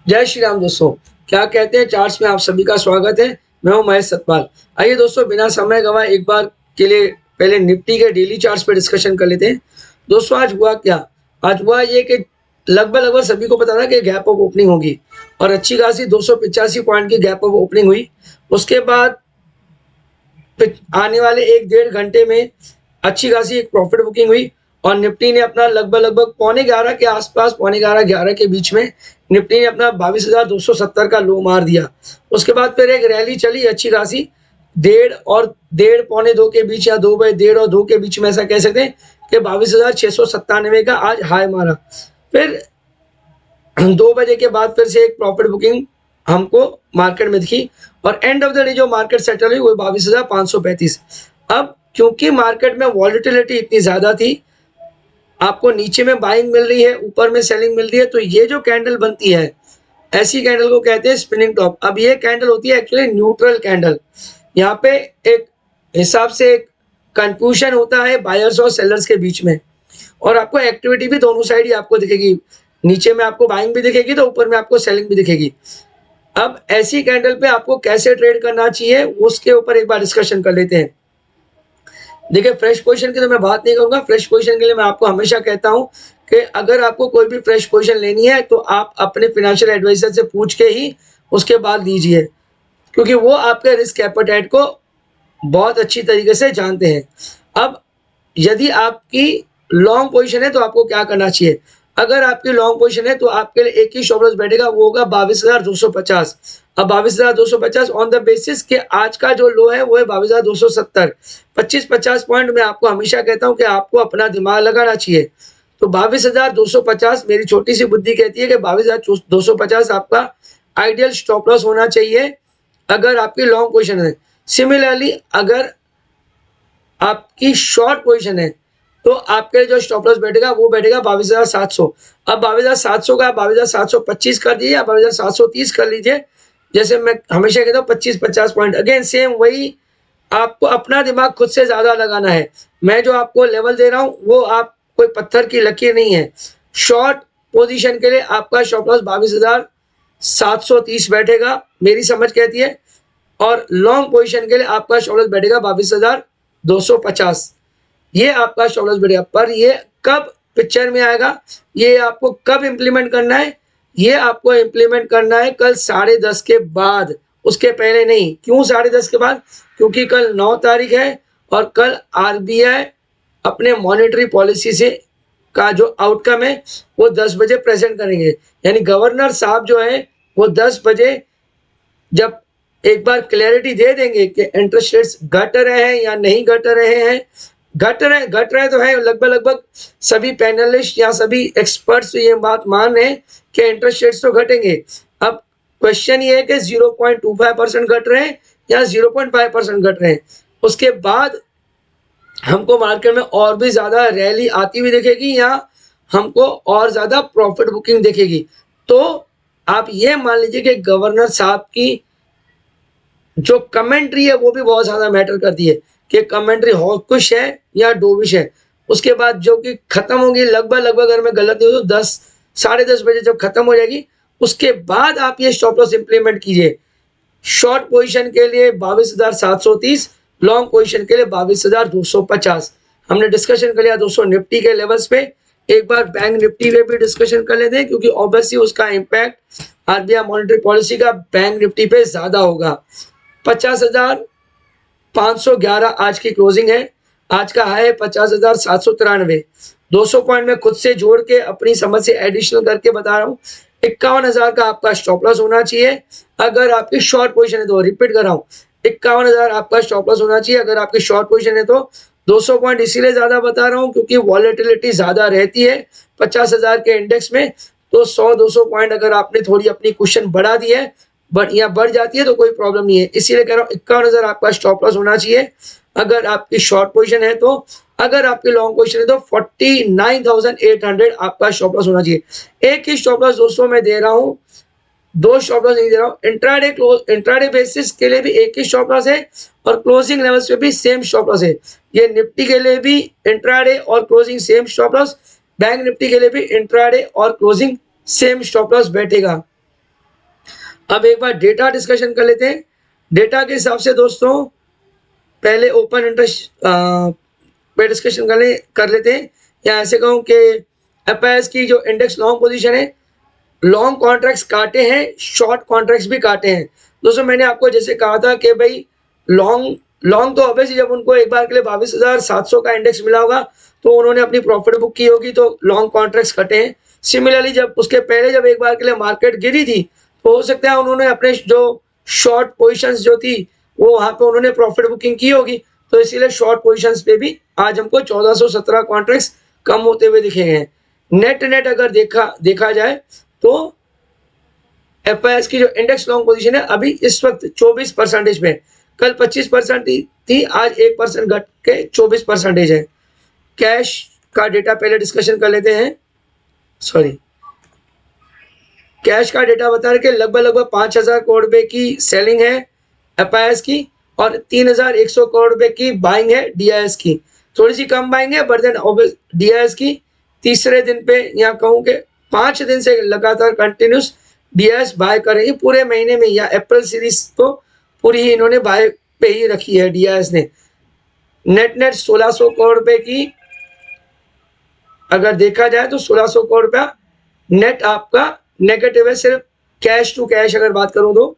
जय श्री राम दोस्तों। क्या कहते हैं चार्ट्स में आप सभी का स्वागत है। मैं हूं महेश सतपाल। आइए दोस्तों, बिना समय गंवाए एक बार के लिए पहले निफ्टी के डेली चार्ट्स पे डिस्कशन कर लेते हैं। दोस्तों आज हुआ क्या? आज हुआ ये कि लगभग लगभग सभी को पता था कि गैप ऑफ ओपनिंग होगी और अच्छी खासी 285 पॉइंट की गैप ऑफ ओपनिंग हुई। उसके बाद फिर आने वाले एक डेढ़ घंटे में अच्छी खासी एक प्रॉफिट बुकिंग हुई और निफ्टी ने अपना लगभग लगभग 11:15 के आसपास, 11:15 के बीच में निफ्टी ने अपना 22,270 का लो मार दिया। उसके बाद फिर एक रैली चली अच्छी खासी, डेढ़ पौने दो के बीच या 2 बजे डेढ़ और 2 के बीच में, ऐसा कह सकते हैं कि 22,697 का आज हाई मारा। फिर 2 बजे के बाद फिर से एक प्रॉफिट बुकिंग हमको मार्केट में दिखी और एंड ऑफ द डे जो मार्केट सेटल हुई वो 22,535। अब क्योंकि मार्केट में वॉलिटिलिटी इतनी ज्यादा थी, आपको नीचे में बाइंग मिल रही है, ऊपर में सेलिंग मिल रही है, तो ये जो कैंडल बनती है, ऐसी कैंडल को कहते हैं स्पिनिंग टॉप। अब ये कैंडल होती है एक्चुअली न्यूट्रल कैंडल। यहाँ पे एक हिसाब से एक कंफ्यूजन होता है बायर्स और सेलर्स के बीच में, और आपको एक्टिविटी भी दोनों साइड ही आपको दिखेगी। नीचे में आपको बाइंग भी दिखेगी तो ऊपर में आपको सेलिंग भी दिखेगी। अब ऐसी कैंडल पे आपको कैसे ट्रेड करना चाहिए उसके ऊपर एक बार डिस्कशन कर लेते हैं। देखिए, फ्रेश पोजीशन की तो मैं बात नहीं करूंगा। फ्रेश पोजीशन के लिए मैं आपको हमेशा कहता हूं कि अगर आपको कोई भी फ्रेश पोजीशन लेनी है तो आप अपने फाइनेंशियल एडवाइजर से पूछ के ही उसके बाद लीजिए, क्योंकि वो आपके रिस्क एपेटाइट को बहुत अच्छी तरीके से जानते हैं। अब यदि आपकी लॉन्ग पोजीशन है तो आपको क्या करना चाहिए? अगर आपकी लॉन्ग पोजीशन है तो आपके लिए एक ही स्टॉप लॉस बैठेगा, वो होगा 22,250। अब 22,250 ऑन द बेसिस कि आज का जो लो है वो है 22,270। 25-50 पॉइंट में आपको हमेशा कहता हूं कि आपको अपना दिमाग लगाना चाहिए। तो 22,250 मेरी छोटी सी बुद्धि कहती है कि 22,250 आपका आइडियल स्टॉप लॉस होना चाहिए अगर आपकी लॉन्ग पोजीशन है। सिमिलरली अगर आपकी शॉर्ट पोजीशन है तो आपके लिए जो स्टॉप लॉस बैठेगा वो बैठेगा 22,700। अब 22,700 का 22,725 कर दीजिए या 22,730 कर लीजिए। जैसे मैं हमेशा कहता हूँ 25-50 पॉइंट, अगेन सेम वही, आपको अपना दिमाग खुद से ज्यादा लगाना है। मैं जो आपको लेवल दे रहा हूँ वो आप कोई पत्थर की लकीर नहीं है। शॉर्ट पोजीशन के लिए आपका स्टॉप लॉस 22,730 बैठेगा, मेरी समझ कहती है, और लॉन्ग पोजीशन के लिए आपका स्टॉप लॉस बैठेगा 22,250। ये आपका स्टॉप लॉस बैठेगा। पर ये कब पिक्चर में आएगा, ये आपको कब इंप्लीमेंट करना है? ये आपको इंप्लीमेंट करना है कल 10:30 के बाद, उसके पहले नहीं। क्यों 10:30 के बाद? क्योंकि कल 9 तारीख है और कल आरबीआई अपने मॉनेटरी पॉलिसी से का जो आउटकम है वो 10 बजे प्रेजेंट करेंगे। यानी गवर्नर साहब जो है वो 10 बजे जब एक बार क्लैरिटी दे देंगे कि इंटरेस्ट रेट्स घट रहे हैं या नहीं घट रहे हैं, घट रहे तो है, लगभग लगभग सभी पैनलिस्ट या सभी एक्सपर्ट्स ये बात मान रहे हैं कि इंटरेस्ट रेट्स तो घटेंगे। अब क्वेश्चन ये है कि 0.25% घट रहे हैं या 0.5% घट रहे हैं। उसके बाद हमको मार्केट में और भी ज्यादा रैली आती हुई दिखेगी या हमको और ज्यादा प्रॉफिट बुकिंग दिखेगी। तो आप ये मान लीजिए कि गवर्नर साहब की जो कमेंट्री है वो भी बहुत ज्यादा मैटर करती है कि कमेंट्री हॉकिश है या डोविश है। उसके बाद जो कि खत्म होगी लगभग लगभग, अगर मैं गलत नहीं हूँ तो 10 10:30 बजे जब खत्म हो जाएगी, उसके बाद आप ये स्टॉप लॉस इंप्लीमेंट कीजिए। शॉर्ट पोजीशन के लिए 22,730, लॉन्ग पोजीशन के लिए 22,250। हमने डिस्कशन कर लिया दोस्तों निफ्टी के लेवल्स पे। एक बार बैंक निफ्टी पे भी डिस्कशन कर लेते हैं, क्योंकि ऑब्वियसली उसका इम्पैक्ट आरबीआई मॉनेटरी पॉलिसी का बैंक निफ्टी पे ज्यादा होगा। 50,511 आज की क्लोजिंग है। आज का हाई है 50,793। 200 पॉइंट में खुद से जोड़ के अपनी समझ से एडिशनल करके बता रहा हूँ। 51,000 का आपका स्टॉप लॉस होना चाहिए अगर आपकी शॉर्ट पोजीशन है तो। रिपीट कर रहा हूँ, 51,000 आपका स्टॉप लॉस होना चाहिए अगर आपकी शॉर्ट पोजीशन है तो। 200 पॉइंट इसीलिए ज्यादा बता रहा हूँ क्योंकि वॉलेटिलिटी ज्यादा रहती है 50,000 के इंडेक्स में। तो 100-200 पॉइंट अगर आपने थोड़ी अपनी कुशन बढ़ा दी है, या बढ़ जाती है तो कोई प्रॉब्लम नहीं है। इसीलिए कह रहा हूँ 51,000 आपका स्टॉप लॉस होना चाहिए अगर आपकी शॉर्ट पोजीशन है तो। अगर आपकी लॉन्ग पोजीशन है तो 49,800 आपका स्टॉप लॉस होना चाहिए। एक ही स्टॉप लॉस दोस्तों मैं दे रहा हूँ, दो स्टॉप लॉस नहीं दे रहा हूँ। इंट्राडे बेसिस के लिए भी एक ही स्टॉप लॉस है और क्लोजिंग लेवल्स पे भी सेम स्टॉप लॉस है। ये निफ्टी के लिए भी इंट्राडे और closing same stop loss, bank Nifty के लिए भी इंट्राडे और क्लोजिंग सेम स्टॉप लॉस बैठेगा। अब एक बार डेटा डिस्कशन कर लेते हैं। डेटा के हिसाब से दोस्तों पहले ओपन इंटरेस्ट पे डिस्कशन कर लेते हैं, या ऐसे कहूँ कि एफआईएस की जो इंडेक्स लॉन्ग पोजीशन है, लॉन्ग कॉन्ट्रैक्ट्स काटे हैं, शॉर्ट कॉन्ट्रैक्ट्स भी काटे हैं। दोस्तों मैंने आपको जैसे कहा था कि भाई लॉन्ग तो ऑब्वियसली जब उनको एक बार के लिए 22,700 का इंडेक्स मिला होगा तो उन्होंने अपनी प्रॉफिट बुक की होगी, तो लॉन्ग कॉन्ट्रैक्ट्स कटे हैं। सिमिलरली जब उसके पहले जब एक बार के लिए मार्केट गिरी थी तो हो सकता है उन्होंने अपने जो शॉर्ट पोजीशंस जो थी वो वहां पे उन्होंने प्रॉफिट बुकिंग की होगी, तो इसीलिए शॉर्ट पोजीशंस पे भी आज हमको 1417 कॉन्ट्रैक्ट्स कम होते हुए दिखे हैं। नेट अगर देखा जाए तो एफआईएस की जो इंडेक्स लॉन्ग पोजीशन है अभी इस वक्त 24% पे, कल 25% थी, आज 1% घट के 24% है। कैश का डेटा पहले डिस्कशन कर लेते हैं। कैश का डेटा बता रहे कि लगभग 5,000 करोड़ रुपए की सेलिंग है एफआईएस की और 3,100 करोड़ रुपए की बाइंग है डीआईएस की। थोड़ी सी कम बाइंग है, बट देन डीआईएस की तीसरे दिन पे या कहूँ कि 5 दिन से लगातार कंटिन्यूस डीआईएस बाय कर रही है पूरे महीने में, या अप्रैल सीरीज तो पूरी ही इन्होंने बाय पे ही रखी है डीआईएस ने। नेट 1600 करोड़ रुपए की अगर देखा जाए तो 1600 करोड़ रुपया नेट आपका नेगेटिव है, सिर्फ कैश टू कैश अगर बात करूं तो।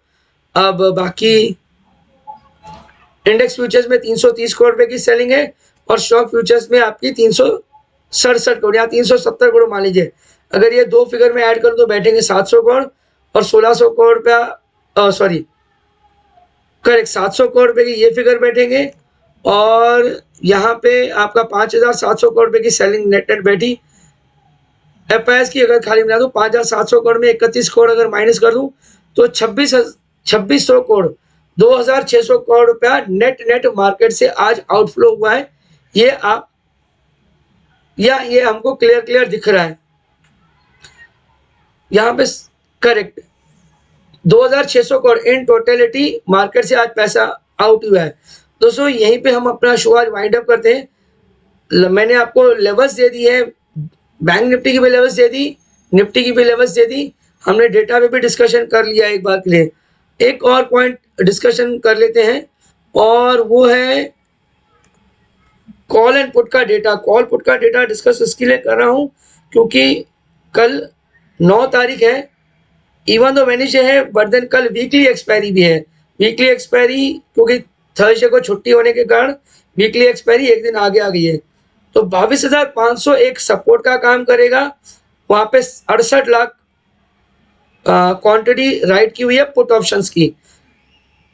अब बाकी इंडेक्स फ्यूचर्स में 330 करोड़ रुपए की सेलिंग है और स्टॉक फ्यूचर्स में आपकी 367 करोड़ या 370 करोड़ मान लीजिए। अगर ये दो फिगर में ऐड करूं तो बैठेंगे 700 करोड़ और 1600 करोड़ रुपया, करेक्ट 700 करोड़ रुपए की ये फिगर बैठेंगे और यहाँ पे आपका 5,700 करोड़ रुपए की सेलिंग नेट बैठी। एफआईएस की अगर खाली मिला दूं 5,700 करोड़ में 31 करोड़ अगर माइनस कर दूं तो 2600 करोड़ 2,600 करोड़ रुपया नेट मार्केट से आज आउटफ्लो हुआ है। ये हमको क्लियर दिख रहा है यहाँ पे, correct 2,600 crore in totality market से आज पैसा आउट हुआ है। दोस्तों यहीं पे हम अपना शो आज वाइंड अप करते हैं। मैंने आपको लेवल्स दे दी है, बैंक निफ्टी की भी लेवल्स दे दी, निफ्टी की भी लेवल्स दे दी, हमने डेटा पे भी डिस्कशन कर लिया एक बार के लिए। एक और पॉइंट डिस्कशन कर लेते हैं और वो है कॉल एंड पुट का डेटा। कॉल पुट का डेटा डिस्कस इसके लिए कर रहा हूँ क्योंकि कल 9 तारीख है, इवन दो वेडनेसडे है, बट देन कल वीकली एक्सपायरी भी है। वीकली एक्सपायरी क्योंकि थर्सडे को छुट्टी होने के कारण वीकली एक्सपायरी एक दिन आगे आ गई है, तो 22,500 एक सपोर्ट का काम करेगा। वहां पे 68 लाख क्वांटिटी राइट की हुई है पुट ऑप्शंस की,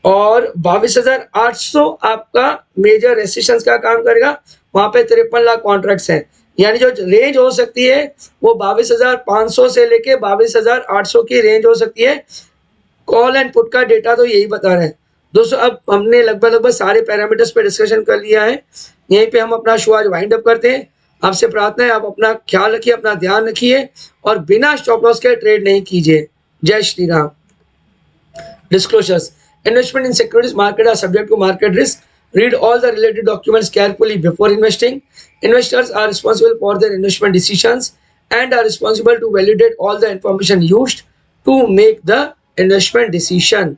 और 22,800 आपका मेजर रेजिस्टेंस का काम करेगा। वहां पे 53 लाख कॉन्ट्रैक्ट्स हैं, यानी जो रेंज हो सकती है वो 22,500 से लेके 22,800 की रेंज हो सकती है। कॉल एंड पुट का डेटा तो यही बता रहे हैं। दोस्तों अब हमने लगभग सारे पैरामीटर्स पे डिस्कशन कर लिया है। यहीं पे हम अपना शो आज वाइंड अप करते हैं। आपसे प्रार्थना है आप अपना ख्याल रखिए, अपना ध्यान रखिए और बिना स्टॉप लॉस के ट्रेड नहीं कीजिए। जय Shri Ram. Disclosures: investment in securities market are subject to market risk. Read all the related documents carefully before investing. Investors are responsible for their investment decisions and are responsible to validate all the information used to make the investment decision.